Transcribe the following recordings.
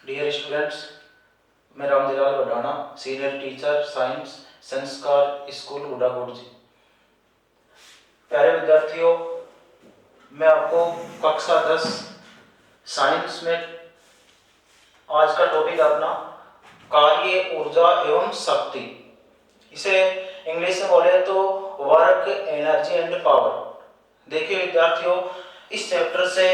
Dear students, मैं रामदिलाल वडाना, senior teacher science, संस्कार school गुडागुड़ जी। प्यारे विद्यार्थियों, मैं आपको कक्षा 10 साइंस में आज का टॉपिक अपना कार्य, ऊर्जा एवं शक्ति, इसे इंग्लिश में बोले तो वर्क, एनर्जी एंड पावर। देखिए विद्यार्थियों, इस चैप्टर से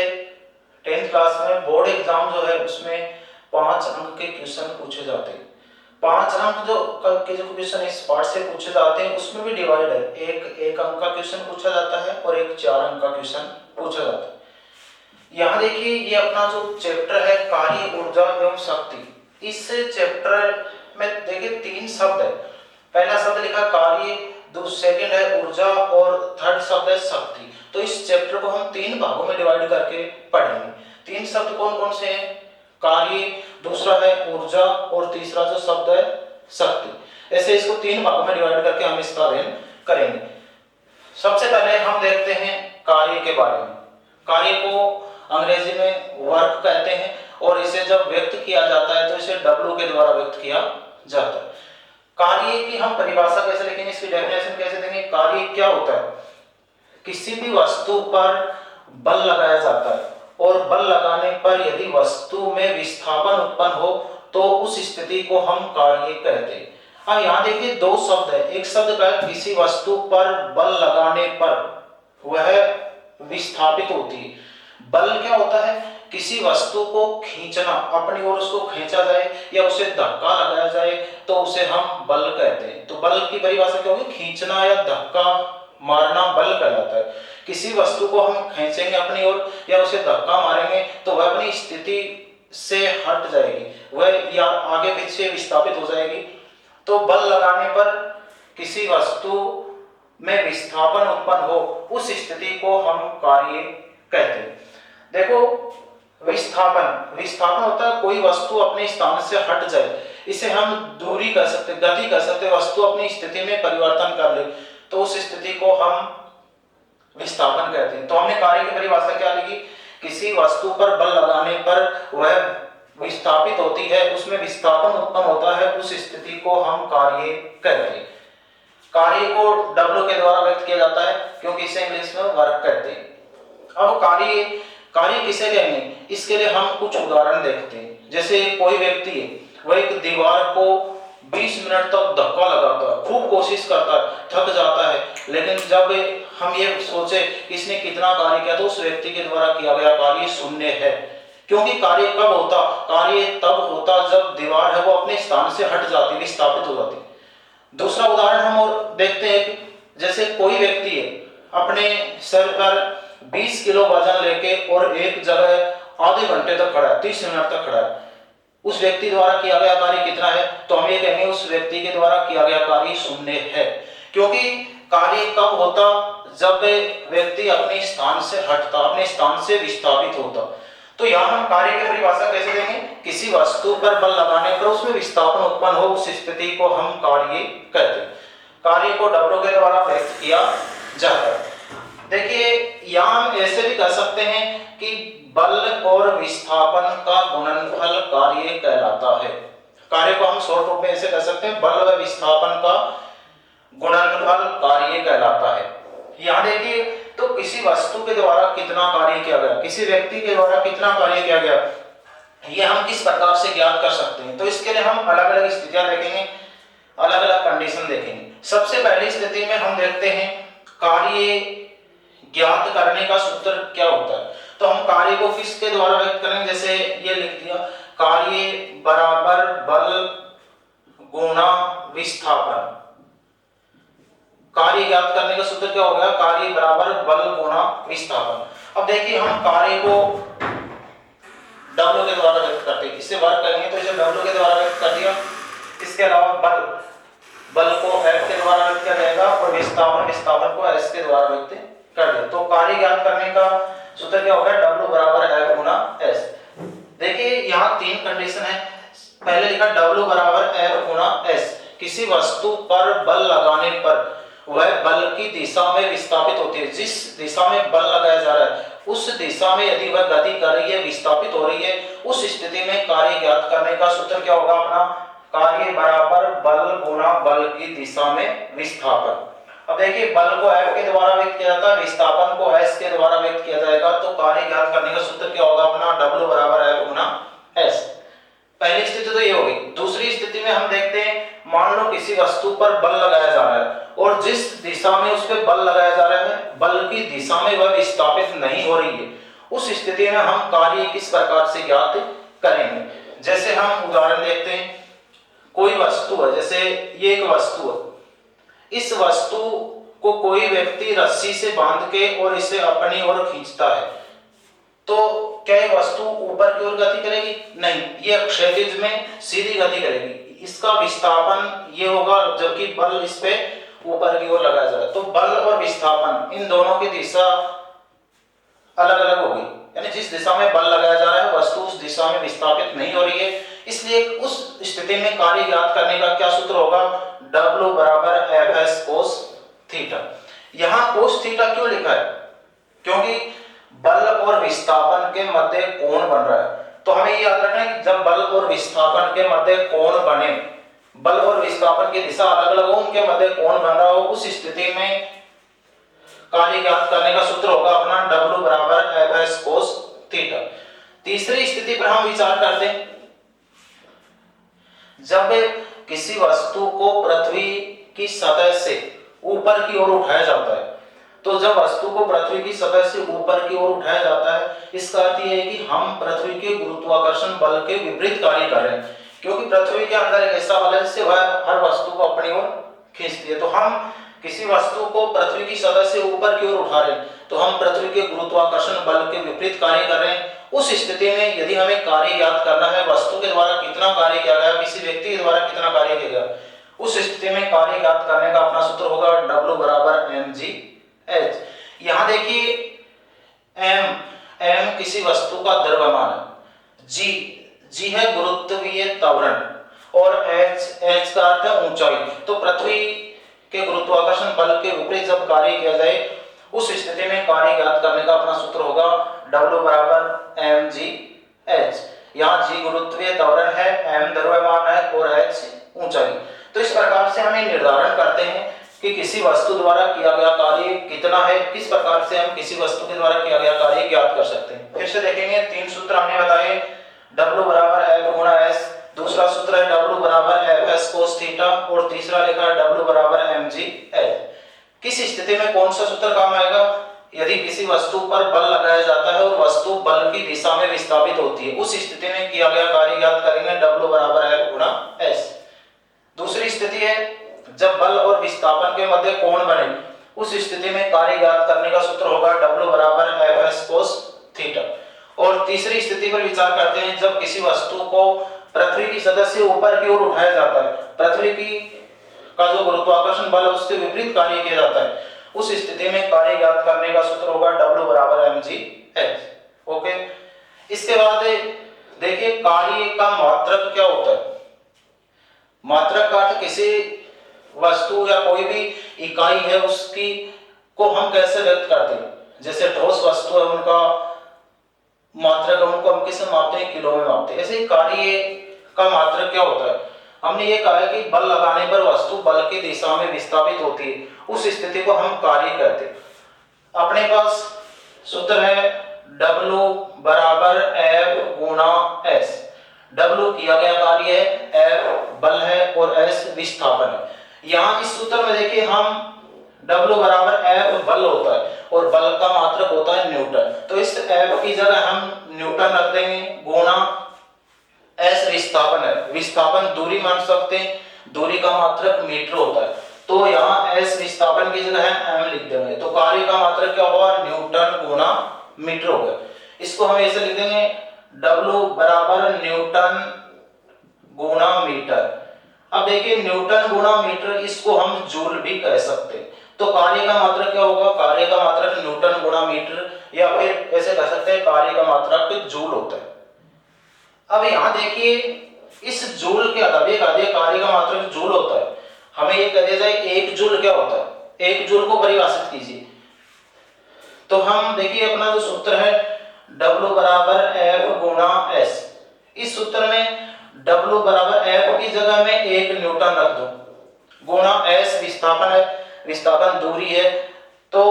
10th क्लास में बोर्ड एग्जाम जो है उसमें 5 अंक के क्वेश्चन पूछे जाते हैं। 5 अंक जो क्वेश्चन इस पार्ट से पूछे जाते हैं उसमें भी डिवाइड है, एक अंक का क्वेश्चन पूछा जाता है और एक 4 अंक का क्वेश्चन पूछा जाता है। यहाँ देखिए, ये अपना जो चैप्टर है कार्य, ऊर्जा एवं शक्ति, इस चैप्टर में देखिए 3 शब्द है। पहला शब्द लिखा कार्य, सेकंड है ऊर्जा और थर्ड शब्द है शक्ति। तो इस चैप्टर को हम 3 भागों में डिवाइड करके पढ़ेंगे। 3 शब्द कौन कौन से हैं? कार्य, दूसरा है ऊर्जा और तीसरा जो शब्द है शक्ति। ऐसे इसको 3 भागों में डिवाइड करके हम इसका अध्ययन करेंगे। सबसे पहले हम देखते हैं कार्य के बारे में। कार्य को अंग्रेजी में वर्क कहते हैं और इसे जब व्यक्त किया जाता है तो इसे W के द्वारा व्यक्त किया जाता है। कार्य की हम परिभाषा कैसे लिखेंगे, इसकी डेफिनेशन कैसे देंगे? कार्य क्या होता है? किसी भी वस्तु पर बल लगाया जाता है और बल लगाने पर यदि वस्तु में विस्थापन उत्पन्न हो तो उस स्थिति को हम कार्य कहते हैं। अब यहाँ देखिए 2 शब्द है। एक शब्द का किसी वस्तु पर बल लगाने पर वह विस्थापित होती है। बल क्या होता है? किसी वस्तु को खींचना, अपनी ओर उसको खींचा जाए या उसे धक्का लगाया जाए तो उसे हम बल कहते हैं। तो बल की परिभाषा क्या होगी? खींचना या धक्का मारना बल कहलाता है। किसी वस्तु को हम खींचेंगे अपनी ओर या उसे धक्का मारेंगे तो वह अपनी स्थिति से हट जाएगी, वह या आगे पीछे विस्थापित हो जाएगी। तो बल लगाने पर किसी वस्तु में विस्थापन उत्पन्न हो उस स्थिति को हम कार्य कहते हैं। देखो, विस्थापन होता है कोई वस्तु अपने स्थान से हट जाए, इसे हम दूरी कर सकते, गति कर सकते, वस्तु अपनी स्थिति में परिवर्तन कर ले तो उस स्थिति को हम विस्थापन कहते हैं। तो हमने कार्य की परिभाषा क्या लिखी? किसी वस्तु पर बल लगाने पर वह विस्थापित होती है, उसमें विस्थापन उत्पन्न होता है, उस स्थिति को हम कार्य कहते हैं। कार्य को W के द्वारा व्यक्त किया जाता है क्योंकि इसे इंग्लिश में वर्क कहते हैं। अब कार्य किसे कहेंगे, इसके लिए हम कुछ उदाहरण देखते हैं। जैसे कोई व्यक्ति है, वह एक दीवार को 20 मिनट तक धक्का लगाता है, खूब कोशिश करता है, थक जाता है, लेकिन जब हम ये सोचे कि इसने कितना कार्य किया तो उस व्यक्ति के द्वारा किया गया कार्य शून्य है। क्योंकि कार्य कब होता? कार्य तब होता जब दीवार है वो अपने स्थान से हट जाती, विस्थापित हो जाती। दूसरा उदाहरण हम और देखते हैं कि जैसे कोई व्यक्ति है, अपने सर पर 20 किलो वजन लेके और एक जगह आधे घंटे तक खड़ा है, 30 मिनट तक खड़ा है, उस व्यक्ति द्वारा किया गया कार्य कितना है? तो हम ये कहेंगे उस व्यक्ति के द्वारा किया गया कार्य शून्य है। क्योंकि कार्य कब होता? जब व्यक्ति अपने स्थान से हटता, अपने स्थान से विस्थापित होता। तो यहाँ हम कार्य की परिभाषा कैसे देंगे? किसी वस्तु पर बल लगाने पर उसमें विस्थापन उत्पन्न हो उस स्थिति को हम कार्य कहते हैं। कार्य को W के द्वारा व्यक्त किया जाता है। देखिए, यहाँ हम ऐसे भी कह सकते हैं कि बल और विस्थापन का गुणनफल कार्य कहलाता है। कार्य को हम शॉर्ट रूप में ऐसे कह सकते हैं, बल व विस्थापन का गुणनफल कार्य कहलाता है। यहाँ देखिए, तो किसी वस्तु के द्वारा कितना कार्य किया गया, किसी व्यक्ति के द्वारा कितना कार्य किया गया, ये हम किस प्रकार से ज्ञात कर सकते हैं? तो इसके लिए हम अलग अलग स्थितियां देखेंगे, अलग अलग कंडीशन देखेंगे। सबसे पहली स्थिति में हम देखते हैं कार्य ज्ञात करने का सूत्र क्या होता है। तो हम कार्य को किसके द्वारा व्यक्त करेंगे? जैसे ये लिख दिया, कार्य बराबर बल गुणा विस्थापन। कार्य ज्ञात करने का सूत्र क्या हो गया? कार्य बराबर बल गुणा विस्थापन। अब देखिए, हम कार्य को W के द्वारा व्यक्त करते हैं, इससे वर्क करेंगे तो इसे W के द्वारा व्यक्त कर दिया। इसके अलावा बल को F के द्वारा व्यक्त किया जाएगा और विस्थापन को S के द्वारा व्यक्त कर दिया। तो कार्य ज्ञात करने का सूत्र क्या होगा? W बराबर F गुणा S। देखिए, यहाँ 3 कंडीशन है। पहले लिखा W बराबर F गुणा S, किसी वस्तु पर बल लगाने पर वह बल की दिशा में विस्थापित होती है। जिस दिशा में बल लगाया जा रहा है उस दिशा में यदि वह गति कर रही है, विस्थापित हो रही है, उस स्थिति में कार्य ज्ञात करने का सूत्र क्या होगा अपना, कार्य बराबर बल गुणा बल की दिशा में विस्थापन। अब देखिए बल को F के द्वारा व्यक्त किया जाता है, विस्थापन को S के द्वारा व्यक्त किया जाएगा, तो कार्य ज्ञात करने का सूत्र क्या होगा अपना, W बराबर F गुणा S। पहली स्थिति तो ये होगी। दूसरी स्थिति में हम देखते हैं, मान लो किसी वस्तु पर बल लगाया जा रहा है और जिस दिशा में उस पर बल लगाया जा रहा है बल की दिशा में वह विस्थापित नहीं हो रही है, उस स्थिति में हम कार्य किस प्रकार से ज्ञात करेंगे। जैसे हम उदाहरण देखते हैं, कोई वस्तु है, जैसे ये एक वस्तु है, इस वस्तु को कोई व्यक्ति रस्सी से बांध के और इसे अपनी ओर खींचता है, तो क्या ये वस्तु ऊपर की ओर गति करेगी? नहीं, ये क्षैतिज में सीधी गति करेगी। इसका विस्थापन ये होगा, जबकि बल इस पे ऊपर की ओर लगाया जा रहा है। तो बल और विस्थापन इन दोनों की दिशा अलग अलग होगी, यानी जिस दिशा में बल लगाया जा रहा है वस्तु उस दिशा में विस्थापित नहीं हो रही है, इसलिए उस स्थिति में कार्य ज्ञात करने का क्या सूत्र होगा, W बराबर Fs cos थीटा। यहाँ cos थीटा क्यों लिखा है? क्योंकि बल और विस्थापन के मध्य कोण बन रहा है। तो हमें ये याद रखना है कि जब बल और विस्थापन के मध्य कोण बने, बल और विस्थापन की दिशा अलग अलग हो, उनके मध्य कोण बन रहा हो, उस स्थिति में कार्य ज्ञात करने का सूत्र होगा अपना W बराबर Fs cos थीटा। तीसरी स्थिति पर हम विचार करते हैं, जब किसी वस्तु को पृथ्वी की सतह से ऊपर की ओर उठाया जाता है, तो जब वस्तु को पृथ्वी की सतह से ऊपर की ओर उठाया जाता है, इसका अर्थ यह है कि हम पृथ्वी के गुरुत्वाकर्षण बल के विपरीत कार्य कर रहे हैं, क्योंकि पृथ्वी के अंदर एक ऐसा बल है जिससे वह हर वस्तु को अपनी ओर खींचती है। तो हम किसी वस्तु को पृथ्वी की सतह से ऊपर की ओर उठा रहे हैं, तो हम पृथ्वी के गुरुत्वाकर्षण बल के विपरीत कार्य कर रहे हैं। उस स्थिति में यदि हमें कार्य ज्ञात करना है, वस्तु के द्वारा कितना कार्य किया गया, किसी व्यक्ति के द्वारा कितना कार्य किया गया, उस स्थिति में कार्य ज्ञात करने का अपना सूत्र होगा W बराबर mgh। यहाँ देखिए m किसी वस्तु का द्रव्यमान है, g है गुरुत्वीय त्वरण और h का अर्थ है ऊंचाई। तो पृथ्वी के गुरुत्वाकर्षण बल के विपरीत जब कार्य किया जाए उस स्थिति में कार्य ज्ञात करने का अपना सूत्र होगा W बराबर mgh। यहाँ g गुरुत्वीय त्वरण है, m द्रव्यमान है और h ऊंचाई। तो इस प्रकार से हम निर्धारण करते हैं कि किसी वस्तु द्वारा किया गया कार्य कितना है, किस प्रकार से हम किसी वस्तु के द्वारा किया गया कार्य ज्ञात कर सकते हैं। फिर से देखेंगे, तीन सूत्र हमने बताए, W बराबर F गुणा S, दूसरा सूत्र है W बराबर Fs cos थीटा और तीसरा लिखा है W बराबर mgh। किस स्थिति में कौन सा सूत्र काम आएगा? यदि किसी वस्तु पर बल लगाया जाता है और वस्तु बल की दिशा में विस्थापित होती है, उस स्थिति में किया गया कार्य ज्ञात करेंगे W बराबर F गुणा S। दूसरी स्थिति है जब बल और विस्थापन के मध्य कोण बने, उस स्थिति में कार्य ज्ञात करने का सूत्र होगा W बराबर Fs cos थीटा। और तीसरी स्थिति पर विचार करते हैं, जब किसी वस्तु को पृथ्वी की सतह से ऊपर की ओर उठाया जाता है, पृथ्वी की का जो गुरुत्वाकर्षण बल है उसके विपरीत कार्य किया जाता है, उस स्थिति में कार्य ज्ञात करने का सूत्र होगा W बराबर mgh। ओके, इसके बाद देखिए कार्य का मात्रक क्या होता है। मात्रक का अर्थ किसी वस्तु या कोई भी इकाई है उसकी को हम कैसे व्यक्त करते हैं। जैसे ठोस वस्तु है, उनका मात्रक उनको हम किससे मापते हैं, किलो में मापते हैं। ऐसे ही कार्य का मात्रक क्या होता है, हमने ये कहा है कि बल लगाने पर वस्तु बल की दिशा में विस्थापित होती है, उस स्थिति को हम कार्य कहते हैं। अपने पास सूत्र है W बराबर F गुणा S। W किया गया कार्य है, F बल है और S विस्थापन है। यहाँ इस सूत्र में देखिए हम W बराबर F बल होता है और बल का मात्रक होता है न्यूटन, तो इस F की जगह हम न्यूटन रख देंगे, गुणा S विस्थापन है, विस्थापन दूरी मान सकते हैं, दूरी का मात्रक मीटर होता है, तो यहाँ S विस्थापन की जगह हम m लिख देंगे, तो कार्य का मात्रक क्या होगा, न्यूटन गुणा मीटर होगा। इसको हम ऐसे लिख देंगे W बराबर न्यूटन गुणा मीटर। अब देखिए न्यूटन गुणा मीटर, इसको हम जूल भी कह सकते हैं, तो कार्य का मात्रक क्या होगा, कार्य का मात्रक न्यूटन गुणा मीटर, या फिर ऐसे कह सकते हैं कार्य का मात्रक जूल होता है। अब यहाँ देखिए इस जूल के अलावा एक कार्य का मात्रक जूल होता है, हमें ये कह दिया जाए 1 जूल क्या होता है, एक जूल को परिभाषित कीजिए। तो हम देखिए अपना जो सूत्र है W बराबर F गुणा S। इस सूत्र में W बराबर F की जगह में 1 न्यूटन रख दो, गुणा S विस्थापन है, विस्थापन दूरी है, तो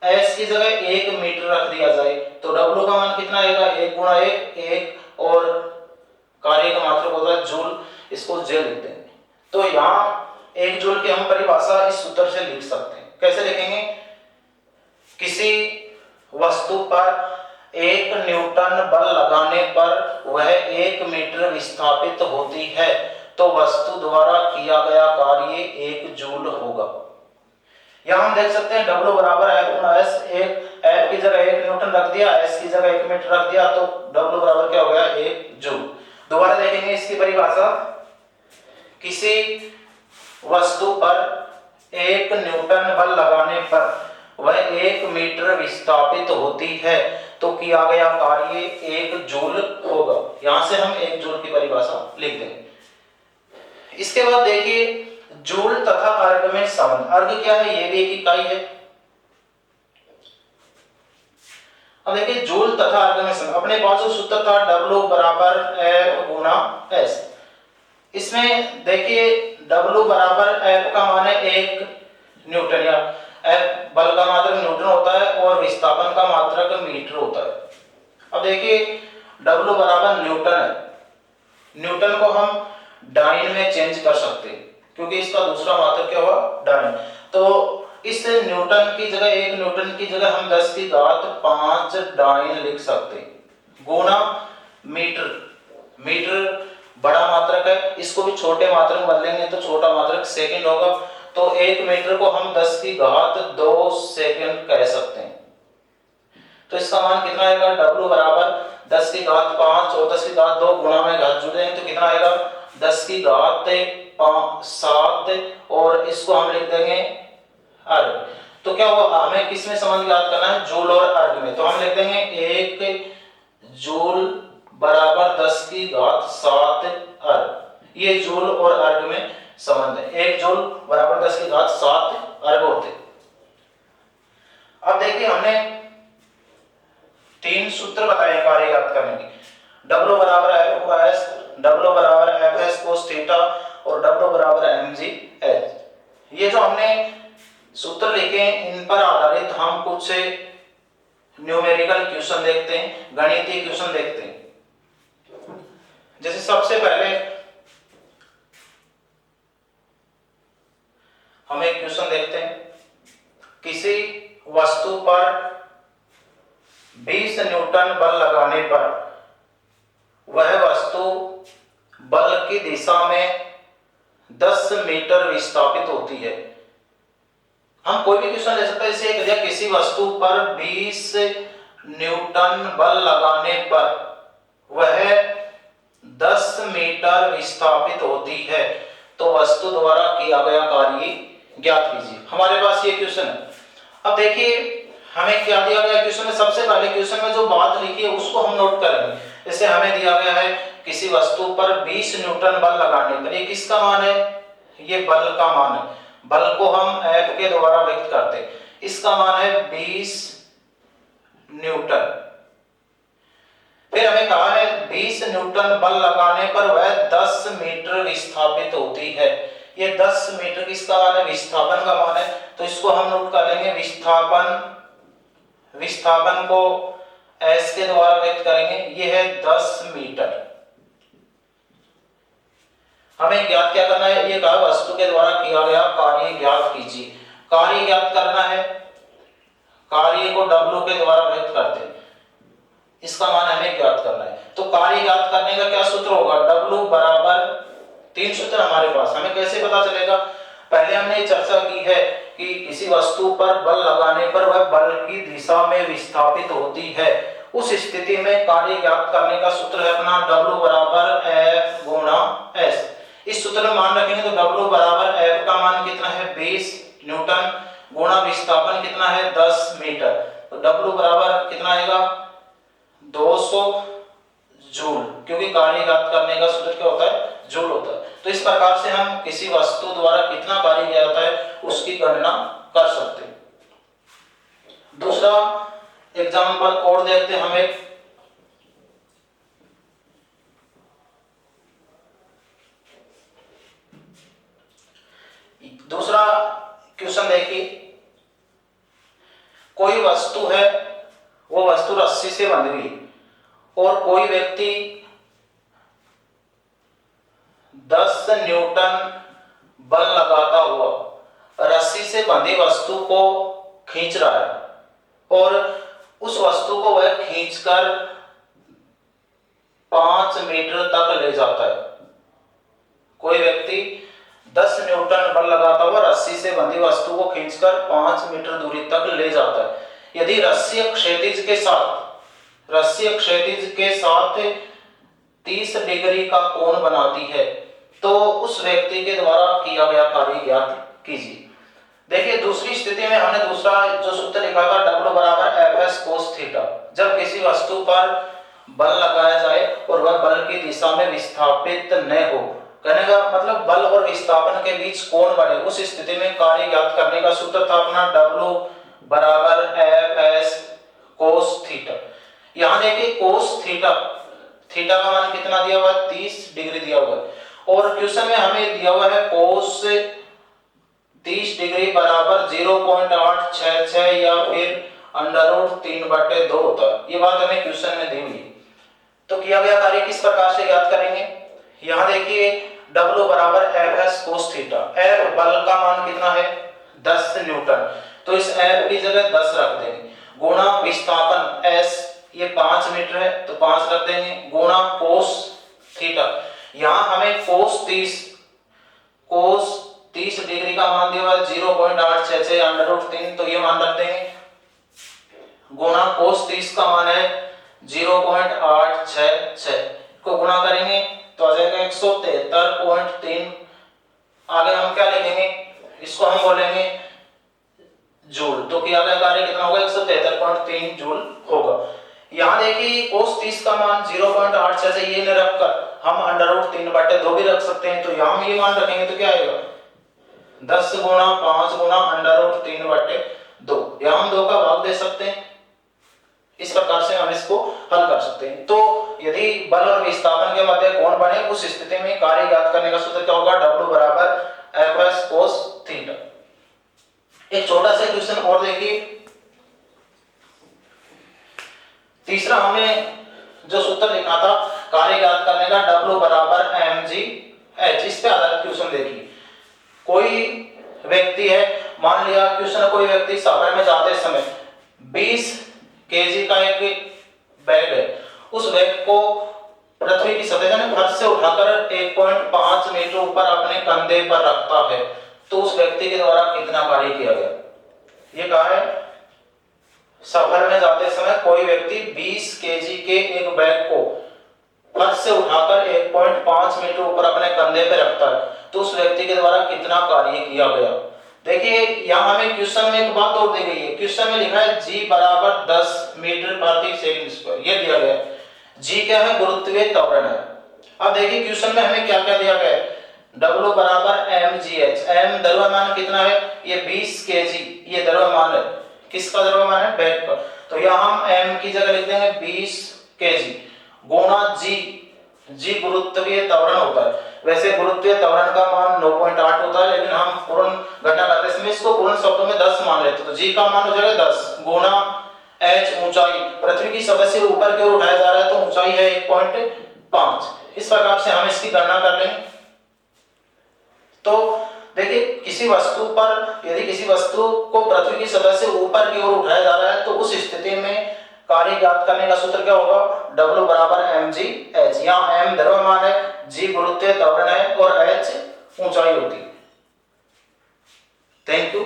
S की जगह 1 मीटर रख दिया जाए तो W का मान कितना आएगा, 1 गुणा 1 1, और कार्य का मात्रक होता है जूल, इसको J लिख देंगे। तो यहाँ 1 जूल की हम परिभाषा इस सूत्र से लिख सकते हैं। कैसे लिखेंगे, किसी वस्तु पर 1 न्यूटन बल लगाने पर वह 1 मीटर विस्थापित होती है तो वस्तु द्वारा किया गया कार्य 1 जूल होगा। यहां हम देख सकते हैं W बराबर F गुणा S, F की जगह 1 न्यूटन रख दिया, S की जगह 1 मीटर रख दिया, तो W बराबर क्या हो गया, 1 जूल। दोबारा देखेंगे इसकी परिभाषा, किसी वस्तु पर 1 न्यूटन बल लगाने पर वह 1 मीटर विस्थापित होती है तो किया गया कार्य 1 जूल होगा। यहां से हम 1 जूल की परिभाषा लिख देंगे। इसके बाद देखिए जूल तथा अर्ग में संबंध। अर्ग क्या है, ये भी एक इकाई है। अब देखिए जूल तथा अर्ग में संबंध, अपने पास जो सूत्र था W बराबर F गुणा S, इसमें देखिए W बराबर F का मान है 1 न्यूटन, या F बल का मात्रक न्यूटन होता है और विस्थापन का मात्रक मीटर होता है। अब देखिए W बराबर न्यूटन है, न्यूटन को हम डाइन में चेंज कर सकते हैं क्योंकि इसका दूसरा मात्रक क्या हुआ, डाइन। तो इस न्यूटन की जगह 1 न्यूटन की जगह हम 10 की घात 5 डाइन लिख सकते हैं, गुणा मीटर, मीटर बड़ा मात्रक है, इसको भी छोटे मात्रक में बदलेंगे तो छोटा मात्रक सेकंड होगा, तो 1 मीटर को हम 10 की घात 2 सेकंड कह सकते हैं। तो इसका मान कितना आएगा, W बराबर 10 की घात 5 और 10 की घात 2 गुणा में घात जुड़ देंगे तो कितना आएगा, 10 की घात 7, और इसको हम लिख देंगे अर्ग। तो क्या हुआ, हमें किस में संबंध ज्ञात करना है, जूल और अर्ग में। तो हम लिख देंगे 1 जूल बराबर 10 की घात 7 अर्ग। ये जूल और अर्ग में संबंध है, 1 जूल बराबर 10 की घात 7 अर्ग होते। अब देखिए हमने 3 सूत्र बताए कार्य ज्ञात करने के, W बराबर F गुणा S, W बराबर Fs cos थीटा और W बराबर mg h। ये जो हमने सूत्र लिखे इन पर आधारित हम कुछ न्यूमेरिकल क्वेश्चन देखते हैं, गणितीय क्वेश्चन देखते हैं। जैसे सबसे पहले हम एक क्वेश्चन देखते हैं, किसी वस्तु पर 20 न्यूटन बल लगाने पर वह वस्तु बल की दिशा में 10 मीटर विस्थापित होती है। हम कोई भी क्वेश्चन ले सकते हैं, जैसे एक दिया, किसी वस्तु पर 20 न्यूटन बल लगाने पर वह 10 मीटर विस्थापित होती है तो वस्तु द्वारा किया गया कार्य ज्ञात कीजिए। हमारे पास ये क्वेश्चन है। अब देखिए हमें क्या दिया गया क्वेश्चन में, सबसे पहले क्वेश्चन में जो बात लिखी है उसको हम नोट करेंगे। जैसे हमें दिया गया है किसी वस्तु पर 20 न्यूटन बल लगाने पर, ये किसका मान है, ये बल का मान है, बल को हम F के द्वारा व्यक्त करते हैं, इसका मान है 20 न्यूटन। फिर हमें कहा है 20 न्यूटन बल लगाने पर वह 10 मीटर विस्थापित होती है। ये 10 मीटर किसका मान है, विस्थापन का मान है, तो इसको हम नोट कर लेंगे, विस्थापन को S के द्वारा व्यक्त करेंगे, ये है 10 मीटर। हमें ज्ञात क्या करना है, ये कहा वस्तु के द्वारा किया गया कार्य ज्ञात कीजिए। कार्य ज्ञात करना है, कार्य को W के द्वारा व्यक्त करते हैं, इसका मान हमें ज्ञात करना है। तो कार्य ज्ञात करने का क्या सूत्र होगा, W बराबर 3 सूत्र हमारे पास। हमें कैसे पता चलेगा, पहले हमने चर्चा की है कि किसी वस्तु पर बल लगाने पर वह बल की दिशा में विस्थापित होती है, उस स्थिति में कार्य ज्ञात करने का सूत्र है अपना W बराबर F गुणा S। इस सूत्र में मान रखेंगे तो W बराबर F का मान कितना है 20 न्यूटन गुणा विस्थापन कितना है 10 मीटर, तो W बराबर कितना आएगा 200 जूल, क्योंकि कार्य ज्ञात करने का सूत्र क्या होता है जूल होता है। तो इस प्रकार से हम किसी वस्तु द्वारा कितना कार्य किया जाता है उसकी गणना कर सकते हैं। दूसरा एग्जाम्पल और देखते हैं हम एक। दूसरा क्वेश्चन देखिए, कोई वस्तु है, वो वस्तु रस्सी से बंधी हुई और कोई व्यक्ति 10 न्यूटन बल लगाता हुआ रस्सी से बंधी वस्तु को खींच रहा है और उस वस्तु को वह खींचकर 5 मीटर तक ले जाता है। कोई व्यक्ति 10 न्यूटन बल लगाता हुआ रस्सी से बंधी वस्तु को खींचकर 5 मीटर दूरी तक ले जाता है। यदि रस्सी क्षैतिज के साथ 30 डिग्री का कोण बनाती है तो उस व्यक्ति के द्वारा किया गया कार्य ज्ञात कीजिए। देखिए दूसरी स्थिति में हमने दूसरा जो सूत्र लिखा था W बराबर Fs cos थीटा। जब किसी वस्तु पर बल लगाया जाए और वह बल की दिशा में विस्थापित न हो, कहने का मतलब बल और विस्थापन के बीच कोण बने, उस स्थिति में कार्य ज्ञात करने का सूत्र था अपना W बराबर Fs cos थीटा। यहाँ देखिए cos थीटा का मान कितना दिया हुआ है, 30 डिग्री दिया हुआ है और क्वेश्चन में हमें दिया हुआ है cos 30 डिग्री बराबर 0.866 या फिर √3/2 होता है। ये बात हमें क्वेश्चन में दी हुई है। तो किया गया कार्य किस प्रकार से ज्ञात करेंगे, यहाँ देखिए W बराबर Fs cos थीटा, F बल का मान कितना है 10 न्यूटन, तो इस F की जगह 10 रख देंगे, गुणा विस्थापन S ये 5 मीटर है तो 5 रख देंगे, गुणा cos थीटा, यहाँ हमें cos 30 डिग्री का मान दिया हुआ है 0.866 √3, तो ये मान रख देंगे, गुणा cos 30 का मान है 0.866 को गुणा करेंगे तो आ जाएगा 173.3। आगे हम क्या लिखेंगे, इसको हम बोलेंगे जूल, तो किया गया कार्य कितना होगा 173.3 जूल होगा। यहाँ देखिए cos 30 का मान 0.866 ये न रखकर हम √3/2 भी रख सकते हैं, तो यहाँ हम ये मान रखेंगे तो क्या आएगा 10 गुणा 5 गुणा √3/2, यहाँ हम 2 का भाग दे सकते हैं। इस प्रकार से हम इसको हल कर सकते हैं। तो यदि बल और विस्थापन के मध्य कोण बने उस स्थिति में कार्य ज्ञात करने का सूत्र क्या होगा, W बराबर Fs cos थीटा। एक छोटा सा क्वेश्चन और देखिए, तीसरा हमने जो सूत्र लिखा था कार्य ज्ञात करने का W बराबर mgh, इस पे आधारित क्वेश्चन देखिए। कोई व्यक्ति है, मान लिया क्वेश्चन कोई व्यक्ति सफर में जाते समय 20 केजी का एक बैग है, उस बैग को पृथ्वी की सतह यानी फर्श से उठाकर 1.5 मीटर ऊपर अपने कंधे पर रखता है, तो उस व्यक्ति के द्वारा कितना कार्य किया गया। ये कहा है सफर में जाते समय कोई व्यक्ति 20 केजी के एक बैग को फर्श से उठाकर 1.5 मीटर ऊपर अपने कंधे पर रखता है, तो उस व्यक्ति के द्वारा कितना कार्य किया गया। देखिए यहाँ हमें क्वेश्चन में एक बात और दी गई है, क्वेश्चन में लिखा है G बराबर 10 मीटर प्रति सेकंड स्क्वायर, ये दिया गया है। G क्या है, गुरुत्वीय त्वरण है। अब देखिए क्वेश्चन में हमें क्या क्या दिया गया है, W बराबर mgh, m द्रव्यमान कितना है, ये 20 kg, ये द्रव्यमान है, किसका द्रव्यमान है, बैग का, तो यहाँ हम m की जगह लिख देंगे 20 kg, गुणा G गुरुत्वीय त्वरण होता है। वैसे गुरुत्वीय त्वरण का मान 9.8 होता है, लेकिन हम पूर्ण गणना करते समय इसको पूर्ण शब्दों में 10 मान लेते, तो G का मान हो जाएगा 10 गुणा h ऊंचाई, पृथ्वी की सतह से ऊपर की ओर उठाया जा रहा है तो ऊंचाई है 1.5। इस प्रकार से हम इसकी गणना कर लेंगे। तो देखिए किसी वस्तु पर यदि किसी वस्तु को पृथ्वी की सतह से ऊपर की ओर उठाया जा रहा है तो उस स्थिति में कार्य ज्ञात करने का सूत्र क्या होगा, W बराबर mgh, यहाँ m द्रव्यमान है, G गुरुत्वीय त्वरण है और h ऊंचाई होती है। Thank you.